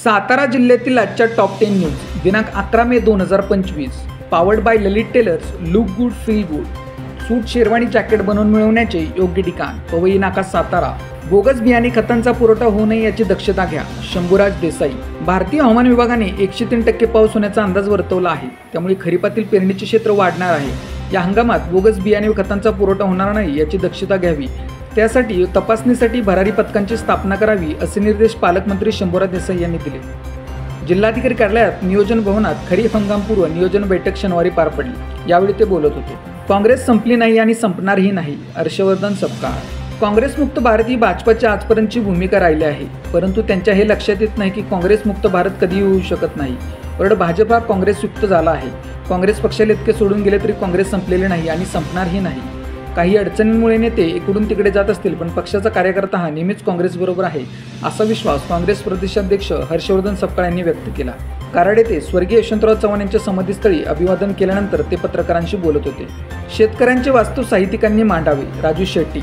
सातारा जिल्ह्यातील आजच्या top 10 news दिनांक 11 May 2025. Powered by Lalit tailors. Look good feel good. Suit sherwani jacket बनवून मिळवण्याचे योग्य ठिकाण पवई नाका सातारा. बोगस बियाणे खतांचा पुरवठा होऊ नये याची दक्षता घ्या. शंभूराज देसाई. भारतीय हवामान विभागाने 103% पाऊस होण्याचा अंदाज वर्तवला आहे, त्यामुळे खरीपातील पेरणीचे क्षेत्र वाढणार आहे. या हंगामात बोगस बियाणे व खतांचा पुरवठा होणार नाही याची दक्षता घ्यावी. त्यासाठी तपासणीसाठी भरारी पथकांची स्थापना करावी असे निर्देश पालकमंत्री शंभूराज देसाई यांनी दिले. जिल्हाधिकारी कार्यालयात नियोजन भवनात खरीप हंगामपूर्व नियोजन बैठक शनिवारी पार पडली. यावेळी ते बोलत होते. काँग्रेस संपली नाही आणि संपणारही नाही. हर्षवर्धन सपकाळ. काँग्रेसमुक्त भारत ही भाजपच्या आजपर्यंतची भूमिका राहिली आहे, परंतु त्यांच्या हे लक्षात येत नाही की काँग्रेसमुक्त भारत कधीही होऊ शकत नाही. उलट भाजप हा काँग्रेसयुक्त झाला आहे. काँग्रेस पक्षाला इतके सोडून गेले तरी काँग्रेस संपलेले नाही आणि संपणारही नाही. काही अडचणींमुळे नेते इकडून तिकडे जात असतील, पण पक्षाचा कार्यकर्ता हा नेहमीच काँग्रेसबरोबर आहे असा विश्वास काँग्रेस प्रदेशाध्यक्ष हर्षवर्धन सपकाळ यांनी व्यक्त केला. कराड येथे स्वर्गीय यशवंतराव चव्हाण यांच्या समाधीस्थळी अभिवादन केल्यानंतर ते पत्रकारांशी बोलत होते. शेतकऱ्यांचे वास्तव साहित्यिकांनी मांडावे. राजू शेट्टी.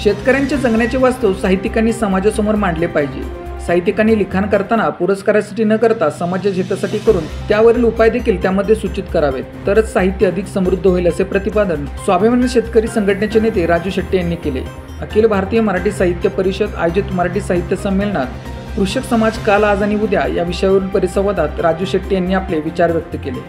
शेतकऱ्यांचे जगण्याचे वास्तव साहित्यिकांनी समाजासमोर मांडले पाहिजे. साहित्यिकांनी लिखाण करताना पुरस्कारासाठी न करता समाजाच्या हितासाठी करून त्यावरील उपाय देखील त्यामध्ये सूचित करावेत, तरच साहित्य अधिक समृद्ध होईल असे प्रतिपादन स्वाभिमानी शेतकरी संघटनेचे नेते राजू शेट्टी यांनी केले. अखिल भारतीय मराठी साहित्य परिषद आयोजित मराठी साहित्य संमेलनात कृषक समाज काल, आज आणि उद्या या विषयावरील परिसंवादात राजू शेट्टी यांनी आपले विचार व्यक्त केले.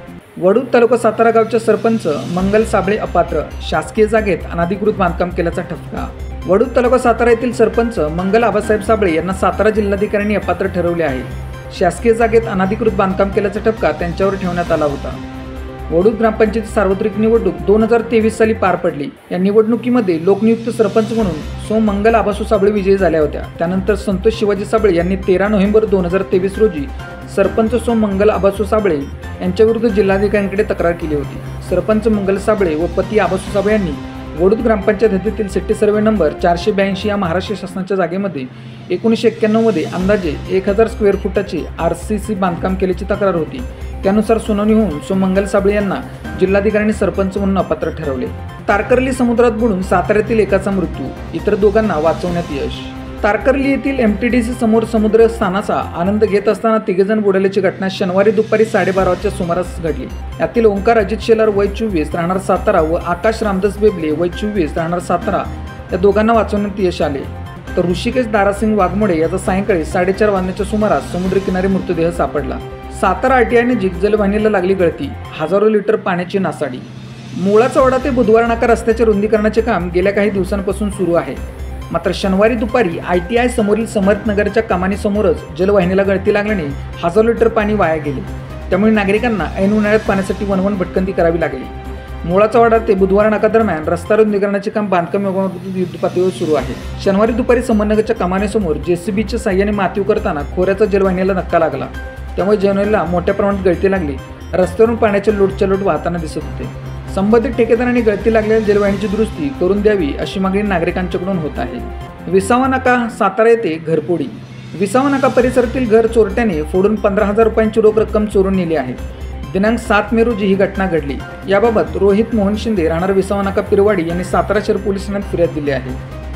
वडूद तालुका सातारा गावच्या सरपंच मंगल साबळे अपात्र. शासकीय जागेत अनधिकृत बांधकाम केल्याचा ठपका. वडूद तालुका सातारा येथील सरपंच मंगल आबासाहेब साबळे यांना सातारा जिल्हाधिकाऱ्यांनी अपात्र ठरवले आहे. शासकीय जागेत अनधिकृत बांधकाम केल्याचा ठपका त्यांच्यावर ठेवण्यात आला होता. वडूद ग्रामपंचायत सार्वत्रिक निवडणूक 2023 साली पार पडली. या निवडणुकीमध्ये लोकनियुक्त सरपंच म्हणून सो मंगल आबासू साबळे विजयी झाल्या होत्या. त्यानंतर संतोष शिवाजी साबळे यांनी 13 नोव्हेंबर 2023 रोजी सरपंच सो मंगल आबासू साबळे यांच्याविरुद्ध जिल्हाधिकाऱ्यांकडे तक्रार केली होती. सरपंच मंगल साबळे व पती आबासू साबळे यांनी वडूद ग्रामपंचायत हद्दीतील सिटी सर्वे नंबर 482 या महाराष्ट्र शासनाच्या जागेमध्ये 1991 मध्ये अंदाजे 1000 स्क्वेअर फुटाचे RCC बांधकाम केल्याची तक्रार होती. त्यानुसार सुनावणी होऊन सो मंगल साबळे यांना जिल्हाधिकाऱ्यांनी सरपंच म्हणून अपात्र ठरवले. तारकर्ली समुद्रात बुडून साताऱ्यातील एकाचा मृत्यू, इतर दोघांना वाचवण्यात यश. तारकर्ली येथील MTDC समोर समुद्र स्थानाचा आनंद घेत असताना तिघेजण बुडाल्याची घटना शनिवारी दुपारी 12:30 सुमारास घडली. यातील ओंकार अजित शेलार वय 24 राहणार सातारा व आकाश रामदास बेबले वय 24 राहणार सातारा या दोघांना वाचवण्यात यश आले. तर ऋषिकेश दारासिंग वाघमोडे याचा सायंकाळी 4:30 वाजण्याच्या सुमारास समुद्रकिनारी मृतदेह सापडला. सातारा RTI नजीक जलवाहिनीला लागली गळती, हजारो लिटर पाण्याची नासाडी. मुळाचा वाडा ते बुधवार नाका रस्त्याचे रुंदीकरणाचे काम गेल्या काही दिवसांपासून सुरू आहे. मात्र शनिवारी दुपारी ITI समोरील समर्थनगरच्या कमानीसमोरच जलवाहिनीला गळती लागल्याने हजारो लिटर पाणी वाया गेले. त्यामुळे नागरिकांना ऐन उन्हाळ्यात पाण्यासाठी वणवण भटकंती करावी लागली. मुळाचा वाडा ते बुधवार नाका दरम्यान रस्ता रुंदीकरणाचे काम बांधकाम विभागाकडून युद्धपातळीवर सुरू आहे. शनिवारी दुपारी समर्थनगरच्या कमानीसमोर JCBच्या साह्याने मातीव करताना खोऱ्याचा जलवाहिनीला धक्का लागला. त्यामुळे जलवाहिनीला मोठ्या प्रमाणात गळती लागली. रस्त्यावरून पाण्याचे लोटचलोट वाहताना दिसत होते. संबंधित ठेकेदारांनी गळती लागलेल्या जलवाहिनीची दुरुस्ती करून द्यावी अशी मागणी नागरिकांच्याकडून होत आहे. विसावा नाका सातारा येथे घरफोडी. विसावा नाका परिसरातील घर चोरट्याने फोडून 15,000 रुपयांची रोख रक्कम चोरून नेली आहे. दिनांक 7 मे रोजी ही घटना घडली. याबाबत रोहित मोहन शिंदे राहणार विसावा नाका पिरवाडी यांनी सातारा शहर पोलीस ठाण्यात फिर्याद दिली आहे.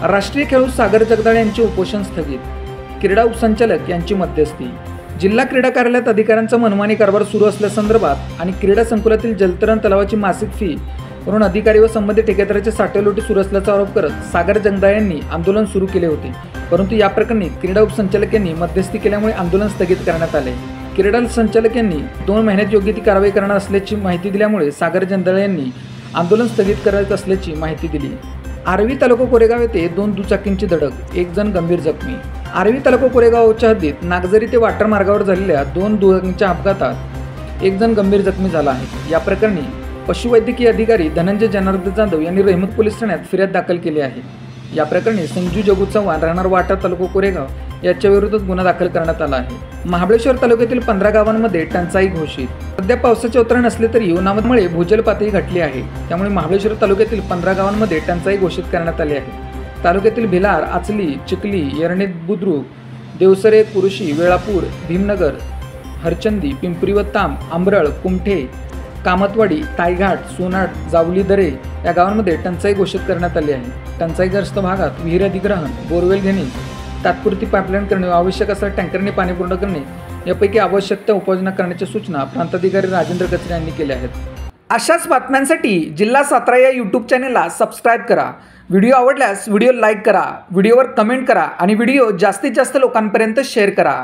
राष्ट्रीय खेळाडू सागर जगदाळे यांचे उपोषण स्थगित. क्रीडा उपसंचालक यांची मध्यस्थी. जिल्हा क्रीडा कार्यालयात अधिकाऱ्यांचा मनमानी कारभार सुरू असल्यासंदर्भात आणि क्रीडा संकुलातील जलतरण तलावाची मासिक फी म्हणून अधिकारी व संबंधित ठेकेदाराचे साठेलोटी सुरू असल्याचा आरोप करत सागर जगदाळे यांनी आंदोलन सुरू केले होते. परंतु या प्रकरणी क्रीडा उपसंचालक यांनी मध्यस्थी केल्यामुळे आंदोलन स्थगित करण्यात आले. क्रीडा संचालक यांनी 2 महिन्यात योग्य ती कारवाई करणार असल्याची माहिती दिल्यामुळे सागर जगदाळे यांनी आंदोलन स्थगित करत असल्याची माहिती दिली. आर्वी तालुका कोरेगाव येथे 2 दुचाकींची धडक, 1 जण गंभीर जखमी. आर्वी तालुका कोरेगावच्या हद्दीत नागझरी ते वाटर मार्गावर झालेल्या 2 दुचाकींच्या अपघातात 1 जण गंभीर जखमी झाला आहे. या प्रकरणी पशुवैद्यकीय अधिकारी धनंजय जनार्दन जाधव यांनी रहमत पोलीस ठाण्यात फिर्याद दाखल केली आहे. या प्रकरणी संजू जगू चव्हाण राहणार वाटा तालुका कोरेगाव याच्या विरोधात गुन्हा दाखल करण्यात आला आहे. महाबळेश्वर तालुक्यातील 15 गावांमध्ये टंचाई घोषित. सध्या पावसाचे उतरण असले तरी उन्हामुळे भूजल पातळी घटली आहे. त्यामुळे महाबळेश्वर तालुक्यातील 15 गावांमध्ये टंचाई घोषित करण्यात आली आहे. तालुक्यातील भिलार, आचली, चिखली, येरणे बुद्रुक, देवसरे, कुरुशी, वेळापूर, भीमनगर, हरचंदी, पिंपरी व ताम, आंबरळ, कुमठे, कामतवाडी, ताईघाट, सोनाट, जावली दरे या गावांमध्ये टंचाई घोषित करण्यात आली आहे. टंचाईग्रस्त भागात विहीर अधिग्रहण, बोरवेल घेणे, तात्पुरती पाईपलाईन करणे, आवश्यक असल्यास टँकरने पाणी पूर्ण करणे यापैकी आवश्यक त्या उपाययोजना करण्याच्या सूचना प्रांताधिकारी राजेंद्र गचरे यांनी केल्या आहेत. अशाच बातम्यांसाठी जिल्हा सातारा या यूट्यूब चॅनेलला सबस्क्राईब करा. व्हिडिओ आवडल्यास व्हिडिओ लाईक करा, व्हिडिओवर कमेंट करा आणि व्हिडिओ जास्तीत जास्त लोकांपर्यंत शेअर करा.